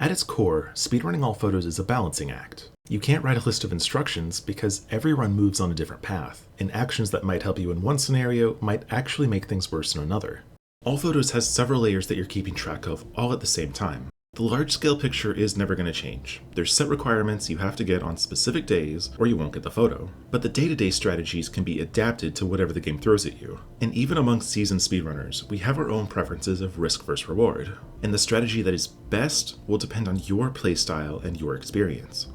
At its core, speedrunning all photos is a balancing act. You can't write a list of instructions because every run moves on a different path, and actions that might help you in one scenario might actually make things worse in another. All photos has several layers that you're keeping track of all at the same time. The large-scale picture is never going to change. There's set requirements you have to get on specific days or you won't get the photo. But the day-to-day strategies can be adapted to whatever the game throws at you. And even amongst seasoned speedrunners, we have our own preferences of risk versus reward. And the strategy that is best will depend on your playstyle and your experience.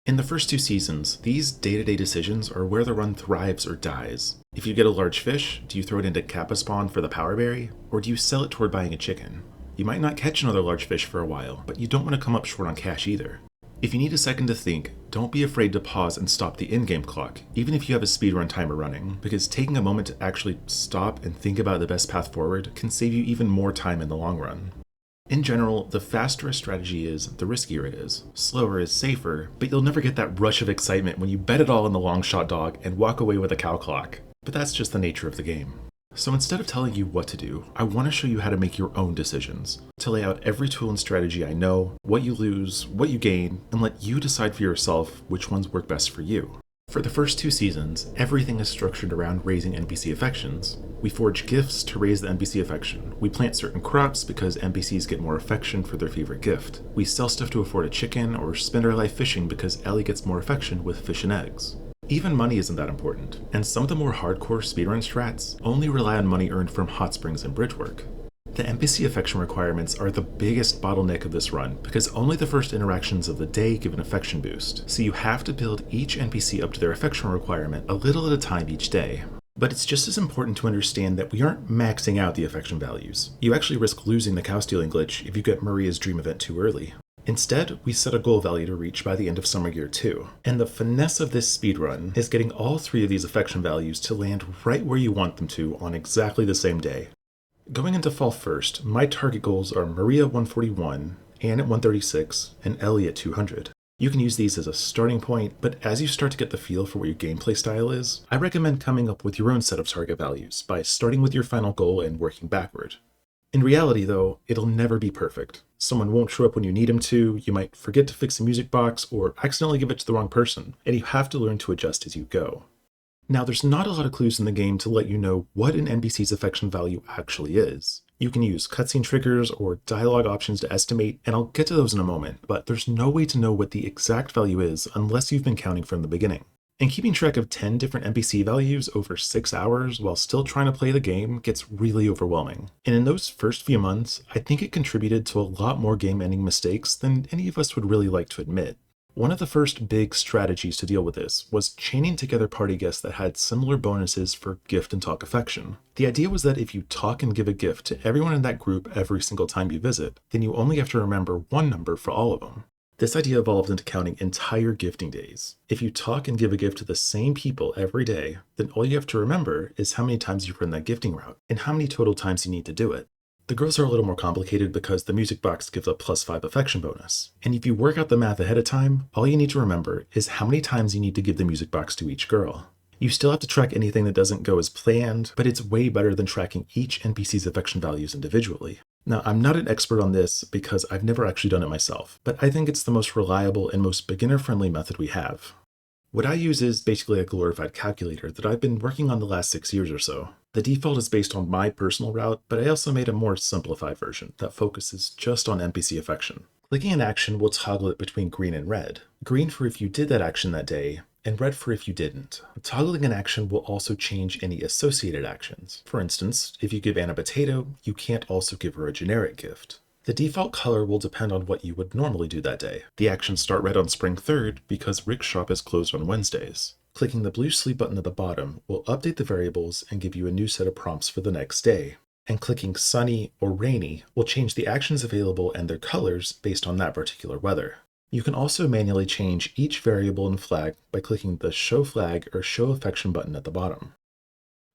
In the first 2 seasons, these day-to-day decisions are where the run thrives or dies. If you get a large fish, do you throw it into Kappa spawn for the power berry, or do you sell it toward buying a chicken? You might not catch another large fish for a while, but you don't want to come up short on cash either. If you need a second to think, don't be afraid to pause and stop the in-game clock, even if you have a speedrun timer running, because taking a moment to actually stop and think about the best path forward can save you even more time in the long run. In general, the faster a strategy is, the riskier it is. Slower is safer, but you'll never get that rush of excitement when you bet it all on the long shot dog and walk away with a cow clock. But that's just the nature of the game. So instead of telling you what to do, I want to show you how to make your own decisions, to lay out every tool and strategy I know, what you lose, what you gain, and let you decide for yourself which ones work best for you. For the first 2 seasons, everything is structured around raising NPC affections. We forge gifts to raise the NPC affection. We plant certain crops because NPCs get more affection for their favorite gift. We sell stuff to afford a chicken or spend our life fishing because Ellie gets more affection with fish and eggs. Even money isn't that important, and some of the more hardcore speedrun strats only rely on money earned from hot springs and bridge work. The NPC affection requirements are the biggest bottleneck of this run because only the first interactions of the day give an affection boost, so you have to build each NPC up to their affection requirement a little at a time each day. But it's just as important to understand that we aren't maxing out the affection values. You actually risk losing the cow stealing glitch if you get Maria's dream event too early. Instead, we set a goal value to reach by the end of Summer Gear 2. And the finesse of this speedrun is getting all 3 of these affection values to land right where you want them to on exactly the same day. Going into Fall 1st, my target goals are Maria 141, Anne at 136, and Ellie at 200. You can use these as a starting point, but as you start to get the feel for what your gameplay style is, I recommend coming up with your own set of target values by starting with your final goal and working backward. In reality, though, it'll never be perfect. Someone won't show up when you need him to, you might forget to fix a music box, or accidentally give it to the wrong person, and you have to learn to adjust as you go. Now, there's not a lot of clues in the game to let you know what an NPC's affection value actually is. You can use cutscene triggers or dialogue options to estimate, and I'll get to those in a moment, but there's no way to know what the exact value is unless you've been counting from the beginning. And keeping track of 10 different NPC values over 6 hours while still trying to play the game gets really overwhelming. And in those first few months, I think it contributed to a lot more game-ending mistakes than any of us would really like to admit. One of the first big strategies to deal with this was chaining together party guests that had similar bonuses for gift and talk affection. The idea was that if you talk and give a gift to everyone in that group every single time you visit, then you only have to remember one number for all of them. This idea evolved into counting entire gifting days. If you talk and give a gift to the same people every day, then all you have to remember is how many times you've run that gifting route, and how many total times you need to do it. The girls are a little more complicated because the music box gives a +5 affection bonus. And if you work out the math ahead of time, all you need to remember is how many times you need to give the music box to each girl. You still have to track anything that doesn't go as planned, but it's way better than tracking each NPC's affection values individually. Now, I'm not an expert on this because I've never actually done it myself, but I think it's the most reliable and most beginner-friendly method we have. What I use is basically a glorified calculator that I've been working on the last 6 years or so. The default is based on my personal route, but I also made a more simplified version that focuses just on NPC affection. Clicking an action will toggle it between green and red. Green for if you did that action that day, and red for if you didn't. Toggling an action will also change any associated actions. For instance, if you give Anne a potato, you can't also give her a generic gift. The default color will depend on what you would normally do that day. The actions start red on spring 3rd because Rick's shop is closed on Wednesdays. Clicking the blue sleep button at the bottom will update the variables and give you a new set of prompts for the next day. And clicking sunny or rainy will change the actions available and their colors based on that particular weather. You can also manually change each variable and flag by clicking the Show Flag or Show Affection button at the bottom.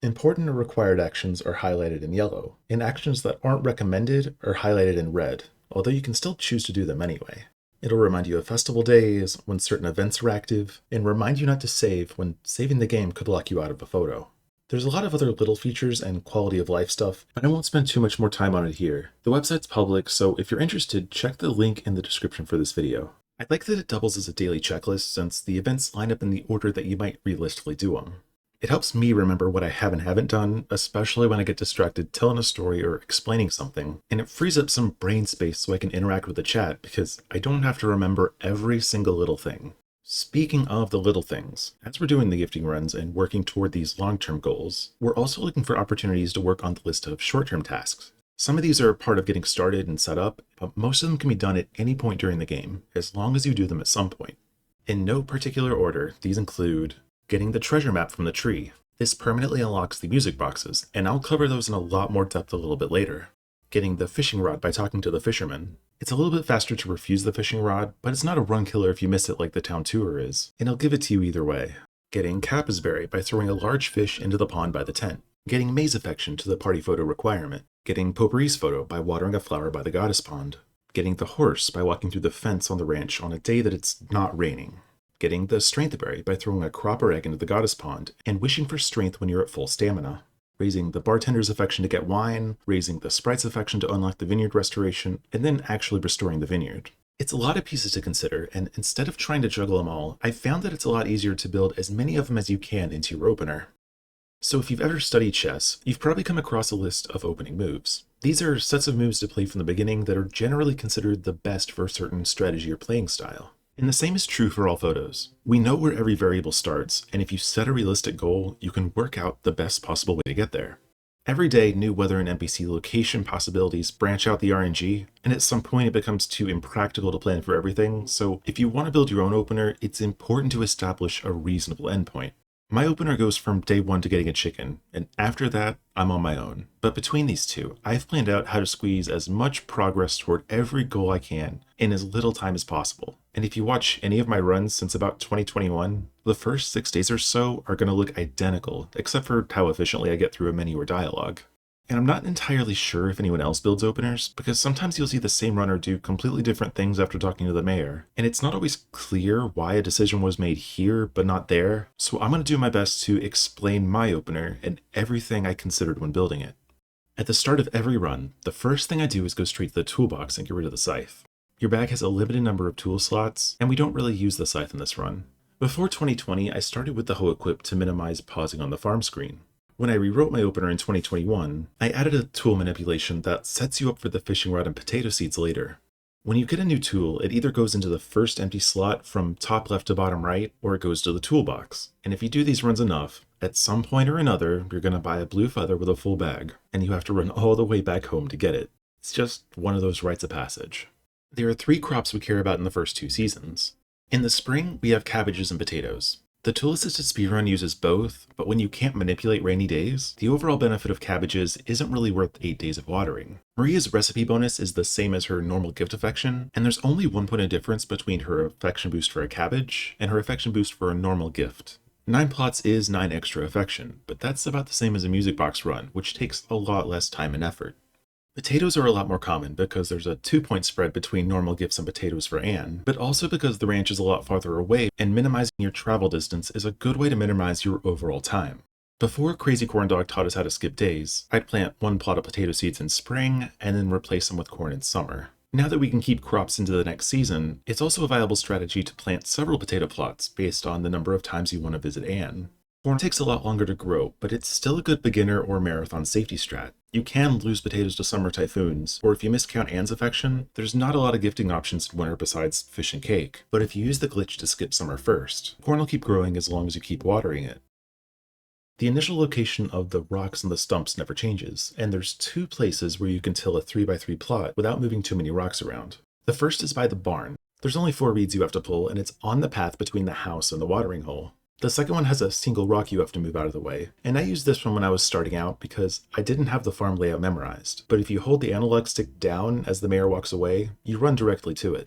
Important or required actions are highlighted in yellow, and actions that aren't recommended are highlighted in red, although you can still choose to do them anyway. It'll remind you of festival days, when certain events are active, and remind you not to save when saving the game could lock you out of a photo. There's a lot of other little features and quality of life stuff, but I won't spend too much more time on it here. The website's public, so if you're interested, check the link in the description for this video. I like that it doubles as a daily checklist since the events line up in the order that you might realistically do them. It helps me remember what I haven't done, especially when I get distracted telling a story or explaining something, and it frees up some brain space so I can interact with the chat because I don't have to remember every single little thing. Speaking of the little things, as we're doing the gifting runs and working toward these long-term goals, we're also looking for opportunities to work on the list of short-term tasks. Some of these are part of getting started and set up, but most of them can be done at any point during the game, as long as you do them at some point. In no particular order, these include getting the treasure map from the tree. This permanently unlocks the music boxes, and I'll cover those in a lot more depth a little bit later. Getting the fishing rod by talking to the fisherman. It's a little bit faster to refuse the fishing rod, but it's not a run killer if you miss it like the town tour is, and I'll give it to you either way. Getting Capizberry by throwing a large fish into the pond by the tent. Getting Maze Affection to the party photo requirement. Getting Potpourri's photo by watering a flower by the goddess pond. Getting the horse by walking through the fence on the ranch on a day that it's not raining. Getting the Strength Berry by throwing a crop or egg into the goddess pond and wishing for strength when you're at full stamina. Raising the bartender's affection to get wine, raising the sprite's affection to unlock the vineyard restoration, and then actually restoring the vineyard. It's a lot of pieces to consider, and instead of trying to juggle them all, I've found that it's a lot easier to build as many of them as you can into your opener. So if you've ever studied chess, you've probably come across a list of opening moves. These are sets of moves to play from the beginning that are generally considered the best for a certain strategy or playing style. And the same is true for all photos. We know where every variable starts, and if you set a realistic goal, you can work out the best possible way to get there. Every day, new weather and NPC location possibilities branch out the RNG, and at some point it becomes too impractical to plan for everything, so if you want to build your own opener, it's important to establish a reasonable endpoint. My opener goes from day 1 to getting a chicken, and after that, I'm on my own. But between these two, I've planned out how to squeeze as much progress toward every goal I can in as little time as possible. And if you watch any of my runs since about 2021, the first 6 days or so are going to look identical, except for how efficiently I get through a menu or dialogue. And I'm not entirely sure if anyone else builds openers, because sometimes you'll see the same runner do completely different things after talking to the mayor, and it's not always clear why a decision was made here but not there, so I'm going to do my best to explain my opener and everything I considered when building it. At the start of every run, the first thing I do is go straight to the toolbox and get rid of the scythe. Your bag has a limited number of tool slots, and we don't really use the scythe in this run. Before 2020, I started with the hoe equipped to minimize pausing on the farm screen. When I rewrote my opener in 2021, I added a tool manipulation that sets you up for the fishing rod and potato seeds later. When you get a new tool, it either goes into the first empty slot from top left to bottom right, or it goes to the toolbox. And if you do these runs enough, at some point or another, you're going to buy a blue feather with a full bag, and you have to run all the way back home to get it. It's just one of those rites of passage. There are 3 crops we care about in the first 2 seasons. In the spring, we have cabbages and potatoes. The tool-assisted speedrun uses both, but when you can't manipulate rainy days, the overall benefit of cabbages isn't really worth 8 days of watering. Maria's recipe bonus is the same as her normal gift affection, and there's only 1 point of difference between her affection boost for a cabbage and her affection boost for a normal gift. 9 plots is 9 extra affection, but that's about the same as a music box run, which takes a lot less time and effort. Potatoes are a lot more common because there's a 2-point spread between normal gifts and potatoes for Anne, but also because the ranch is a lot farther away and minimizing your travel distance is a good way to minimize your overall time. Before Crazy Corn Dog taught us how to skip days, I'd plant 1 plot of potato seeds in spring and then replace them with corn in summer. Now that we can keep crops into the next season, it's also a viable strategy to plant several potato plots based on the number of times you want to visit Anne. Corn takes a lot longer to grow, but it's still a good beginner or marathon safety strat. You can lose potatoes to summer typhoons, or if you miscount Anne's affection, there's not a lot of gifting options in winter besides fish and cake. But if you use the glitch to skip summer first, corn will keep growing as long as you keep watering it. The initial location of the rocks and the stumps never changes, and there's 2 places where you can till a 3x3 plot without moving too many rocks around. The first is by the barn. There's only 4 reeds you have to pull, and it's on the path between the house and the watering hole. The second one has a single rock you have to move out of the way, and I used this one when I was starting out because I didn't have the farm layout memorized, but if you hold the analog stick down as the mayor walks away, you run directly to it.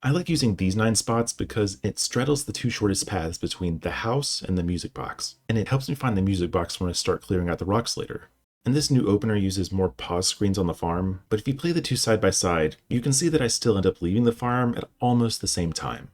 I like using these 9 spots because it straddles the 2 shortest paths between the house and the music box, and it helps me find the music box when I start clearing out the rocks later. And this new opener uses more pause screens on the farm, but if you play the 2 side by side, you can see that I still end up leaving the farm at almost the same time.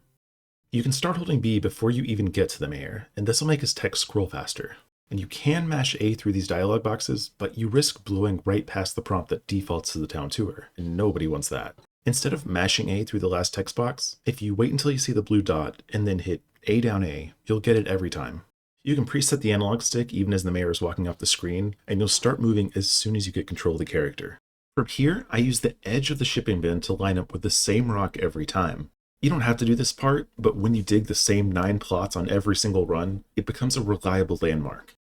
You can start holding B before you even get to the mayor, and this will make his text scroll faster. And you can mash A through these dialog boxes, but you risk blowing right past the prompt that defaults to the town tour, and nobody wants that. Instead of mashing A through the last text box, if you wait until you see the blue dot and then hit A down A, you'll get it every time. You can preset the analog stick even as the mayor is walking off the screen, and you'll start moving as soon as you get control of the character. From here, I use the edge of the shipping bin to line up with the same rock every time. You don't have to do this part, but when you dig the same 9 plots on every single run, it becomes a reliable landmark.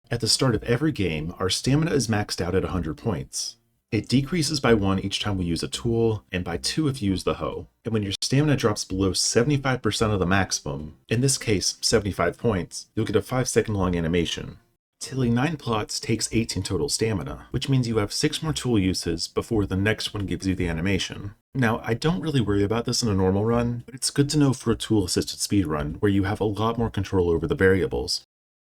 At the start of every game, our stamina is maxed out at 100 points. It decreases by 1 each time we use a tool, and by 2 if you use the hoe. And when your stamina drops below 75% of the maximum, in this case 75 points, you'll get a 5-second long animation. Tilling 9 plots takes 18 total stamina, which means you have 6 more tool uses before the next one gives you the animation. Now, I don't really worry about this in a normal run, but it's good to know for a tool-assisted speedrun where you have a lot more control over the variables.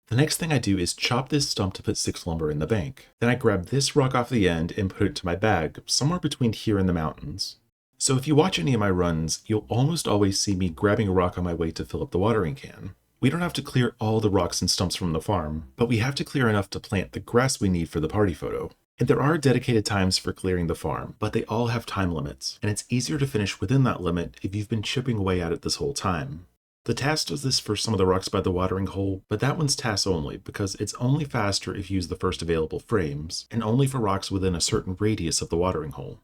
The next thing I do is chop this stump to put 6 lumber in the bank. Then I grab this rock off the end and put it to my bag, somewhere between here and the mountains. So if you watch any of my runs, you'll almost always see me grabbing a rock on my way to fill up the watering can. We don't have to clear all the rocks and stumps from the farm, but we have to clear enough to plant the grass we need for the party photo. And there are dedicated times for clearing the farm, but they all have time limits, and it's easier to finish within that limit if you've been chipping away at it this whole time. The task does this for some of the rocks by the watering hole, but that one's task only because it's only faster if you use the first available frames, and only for rocks within a certain radius of the watering hole.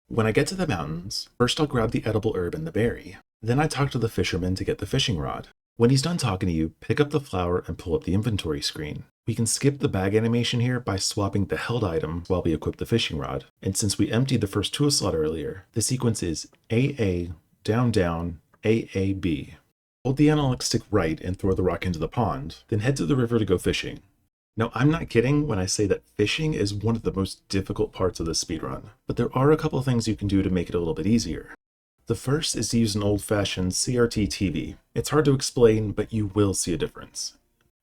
When I get to the mountains, first I'll grab the edible herb and the berry. Then I talk to the fisherman to get the fishing rod. When he's done talking to you, pick up the flower and pull up the inventory screen. We can skip the bag animation here by swapping the held item while we equip the fishing rod. And since we emptied the first tool slot earlier, the sequence is AA, down, down, AAB. Hold the analog stick right and throw the rock into the pond, then head to the river to go fishing. Now, I'm not kidding when I say that fishing is one of the most difficult parts of this speedrun, but there are a couple of things you can do to make it a little bit easier. The first is to use an old-fashioned CRT TV. It's hard to explain, but you will see a difference.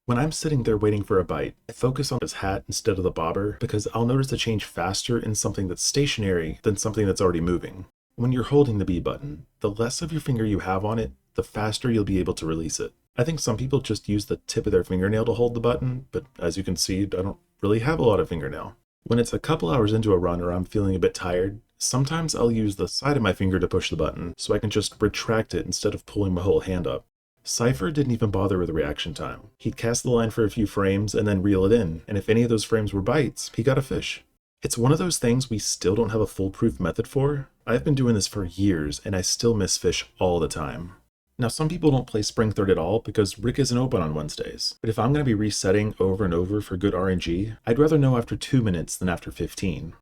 When I'm sitting there waiting for a bite, I focus on his hat instead of the bobber because I'll notice a change faster in something that's stationary than something that's already moving. When you're holding the B button, the less of your finger you have on it, the faster you'll be able to release it. I think some people just use the tip of their fingernail to hold the button, but as you can see, I don't really have a lot of fingernail. When it's a couple hours into a run or I'm feeling a bit tired, sometimes I'll use the side of my finger to push the button, so I can just retract it instead of pulling my whole hand up. Cypher didn't even bother with the reaction time. He'd cast the line for a few frames and then reel it in, and if any of those frames were bites, he got a fish. It's one of those things we still don't have a foolproof method for. I've been doing this for years, and I still miss fish all the time. Now, some people don't play Spring Third at all because Rick isn't open on Wednesdays, but if I'm going to be resetting over and over for good RNG, I'd rather know after 2 minutes than after 15.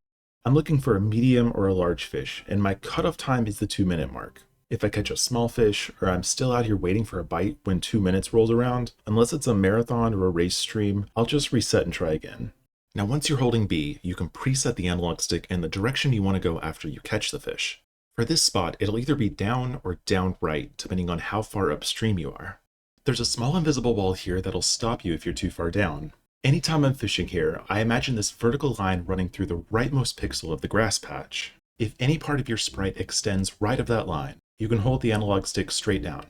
I'm looking for a medium or a large fish, and my cutoff time is the 2-minute mark. If I catch a small fish, or I'm still out here waiting for a bite when 2 minutes rolls around, unless it's a marathon or a race stream, I'll just reset and try again. Now, once you're holding B, you can preset the analog stick in the direction you want to go after you catch the fish. For this spot, it'll either be down or down right, depending on how far upstream you are. There's a small invisible wall here that'll stop you if you're too far down. Anytime I'm fishing here, I imagine this vertical line running through the rightmost pixel of the grass patch. If any part of your sprite extends right of that line, you can hold the analog stick straight down.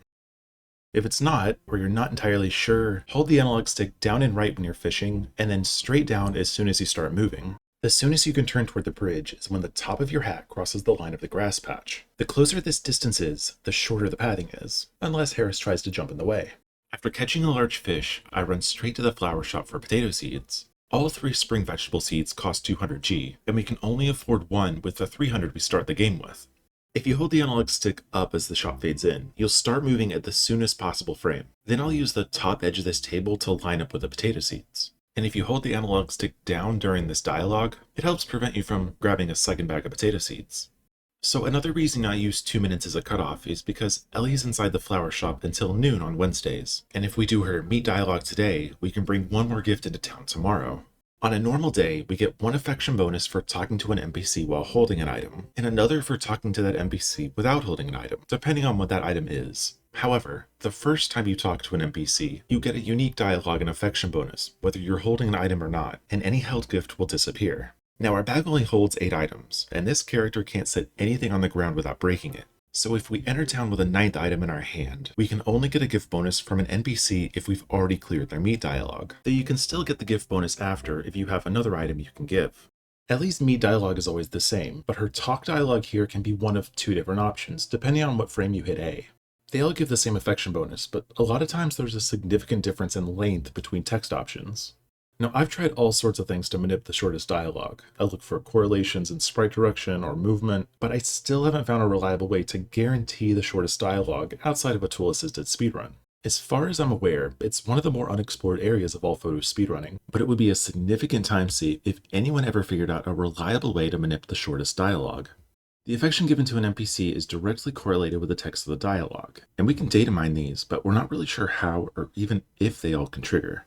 If it's not, or you're not entirely sure, hold the analog stick down and right when you're fishing, and then straight down as soon as you start moving. As soon as you can turn toward the bridge is when the top of your hat crosses the line of the grass patch. The closer this distance is, the shorter the pathing is, unless Harris tries to jump in the way. After catching a large fish, I run straight to the flower shop for potato seeds. All 3 spring vegetable seeds cost 200 G, and we can only afford one with the 300 we start the game with. If you hold the analog stick up as the shot fades in, you'll start moving at the soonest possible frame. Then I'll use the top edge of this table to line up with the potato seeds. And if you hold the analog stick down during this dialogue, it helps prevent you from grabbing a second bag of potato seeds. So another reason I use 2 minutes as a cutoff is because Ellie's inside the flower shop until noon on Wednesdays, and if we do her meet dialogue today, we can bring one more gift into town tomorrow. On a normal day, we get 1 affection bonus for talking to an NPC while holding an item, and another for talking to that NPC without holding an item, depending on what that item is. However, the first time you talk to an NPC, you get a unique dialogue and affection bonus, whether you're holding an item or not, and any held gift will disappear. Now, our bag only holds 8 items, and this character can't set anything on the ground without breaking it. So if we enter town with a ninth item in our hand, we can only get a gift bonus from an NPC if we've already cleared their meat dialogue. Though you can still get the gift bonus after if you have another item you can give. Ellie's meat dialogue is always the same, but her talk dialogue here can be one of two different options, depending on what frame you hit A. They all give the same affection bonus, but a lot of times there's a significant difference in length between text options. Now, I've tried all sorts of things to manip the shortest dialogue. I look for correlations in sprite direction or movement, but I still haven't found a reliable way to guarantee the shortest dialogue outside of a tool-assisted speedrun. As far as I'm aware, it's one of the more unexplored areas of all photo speedrunning, but it would be a significant time save if anyone ever figured out a reliable way to manip the shortest dialogue. The affection given to an NPC is directly correlated with the text of the dialogue, and we can data mine these, but we're not really sure how or even if they all can trigger.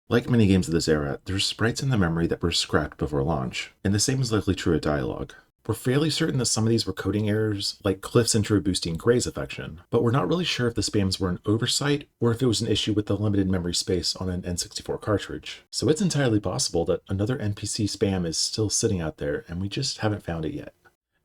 Like many games of this era, there's sprites in the memory that were scrapped before launch, and the same is likely true of dialogue. We're fairly certain that some of these were coding errors, like Cliff's intro boosting Gray's affection, but we're not really sure if the spams were an oversight or if it was an issue with the limited memory space on an N64 cartridge. So it's entirely possible that another NPC spam is still sitting out there and we just haven't found it yet.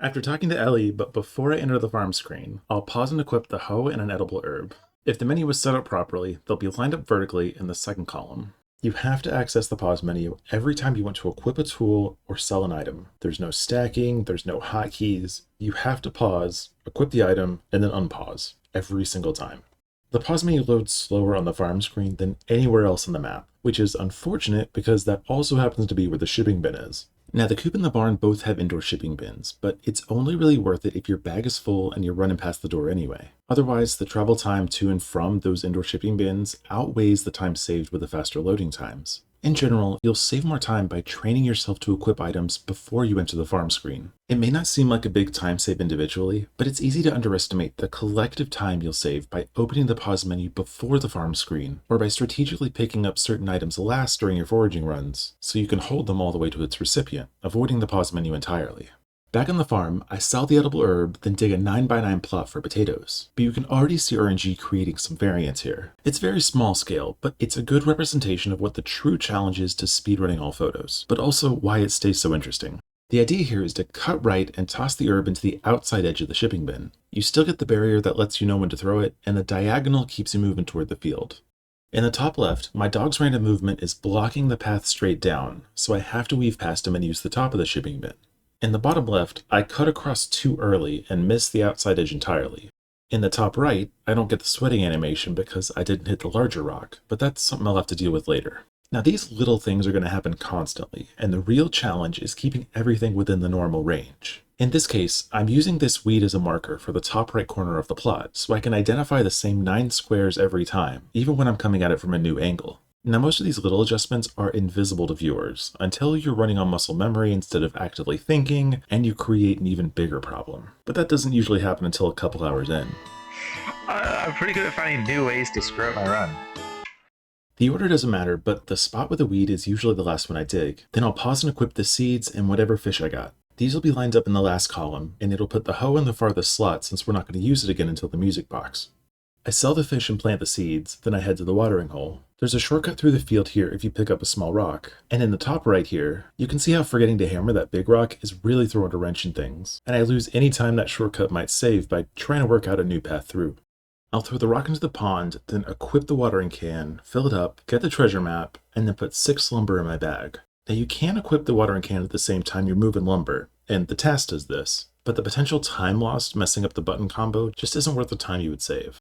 After talking to Ellie, but before I enter the farm screen, I'll pause and equip the hoe and an edible herb. If the menu was set up properly, they'll be lined up vertically in the second column. You have to access the pause menu every time you want to equip a tool or sell an item. There's no stacking, there's no hotkeys. You have to pause, equip the item, and then unpause every single time. The pause menu loads slower on the farm screen than anywhere else on the map, which is unfortunate because that also happens to be where the shipping bin is. Now, the coop and the barn both have indoor shipping bins, but it's only really worth it if your bag is full and you're running past the door anyway. Otherwise, the travel time to and from those indoor shipping bins outweighs the time saved with the faster loading times. In general, you'll save more time by training yourself to equip items before you enter the farm screen. It may not seem like a big time save individually, but it's easy to underestimate the collective time you'll save by opening the pause menu before the farm screen, or by strategically picking up certain items last during your foraging runs, so you can hold them all the way to its recipient, avoiding the pause menu entirely. Back on the farm, I sell the edible herb, then dig a 9x9 plot for potatoes. But you can already see RNG creating some variance here. It's very small scale, but it's a good representation of what the true challenge is to speedrunning all photos, but also why it stays so interesting. The idea here is to cut right and toss the herb into the outside edge of the shipping bin. You still get the barrier that lets you know when to throw it, and the diagonal keeps you moving toward the field. In the top left, my dog's random movement is blocking the path straight down, so I have to weave past him and use the top of the shipping bin. In the bottom left, I cut across too early and missed the outside edge entirely. In the top right, I don't get the sweating animation because I didn't hit the larger rock, but that's something I'll have to deal with later. Now, these little things are going to happen constantly, and the real challenge is keeping everything within the normal range. In this case, I'm using this weed as a marker for the top right corner of the plot, so I can identify the same 9 squares every time, even when I'm coming at it from a new angle. Now, most of these little adjustments are invisible to viewers until you're running on muscle memory instead of actively thinking, and you create an even bigger problem. But that doesn't usually happen until a couple hours in. I'm pretty good at finding new ways to screw up my run. The order doesn't matter, but the spot with the weed is usually the last one I dig. Then I'll pause and equip the seeds and whatever fish I got. These will be lined up in the last column, and it'll put the hoe in the farthest slot since we're not going to use it again until the music box. I sell the fish and plant the seeds, then I head to the watering hole. There's a shortcut through the field here if you pick up a small rock, and in the top right here, you can see how forgetting to hammer that big rock is really throwing a wrench in things, and I lose any time that shortcut might save by trying to work out a new path through. I'll throw the rock into the pond, then equip the watering can, fill it up, get the treasure map, and then put 6 lumber in my bag. Now you can equip the watering can at the same time you're moving lumber, and the task does this, but the potential time lost messing up the button combo just isn't worth the time you would save.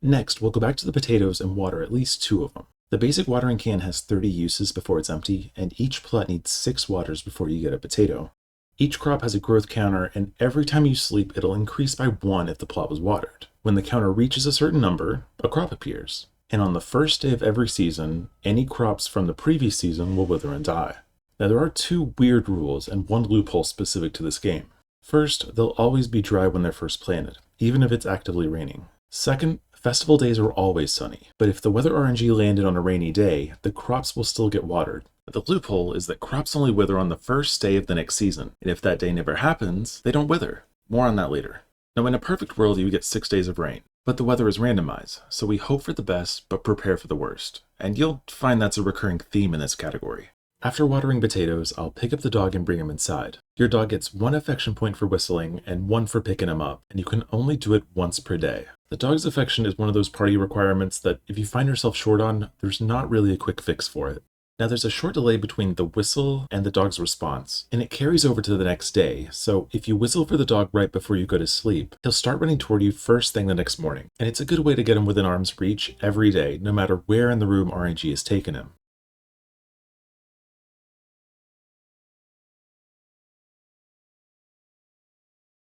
Next, we'll go back to the potatoes and water at least 2 of them. The basic watering can has 30 uses before it's empty, and each plot needs 6 waters before you get a potato. Each crop has a growth counter, and every time you sleep, it'll increase by 1 if the plot was watered. When the counter reaches a certain number, a crop appears. And on the first day of every season, any crops from the previous season will wither and die. Now there are 2 weird rules and 1 loophole specific to this game. First, they'll always be dry when they're first planted, even if it's actively raining. Second, festival days are always sunny, but if the weather RNG landed on a rainy day, the crops will still get watered. The loophole is that crops only wither on the first day of the next season, and if that day never happens, they don't wither. More on that later. Now, in a perfect world, you get 6 days of rain, but the weather is randomized, so we hope for the best, but prepare for the worst. And you'll find that's a recurring theme in this category. After watering potatoes, I'll pick up the dog and bring him inside. Your dog gets 1 affection point for whistling and 1 for picking him up, and you can only do it once per day. The dog's affection is one of those party requirements that if you find yourself short on, there's not really a quick fix for it. Now there's a short delay between the whistle and the dog's response, and it carries over to the next day, so if you whistle for the dog right before you go to sleep, he'll start running toward you first thing the next morning, and it's a good way to get him within arm's reach every day, no matter where in the room RNG has taken him.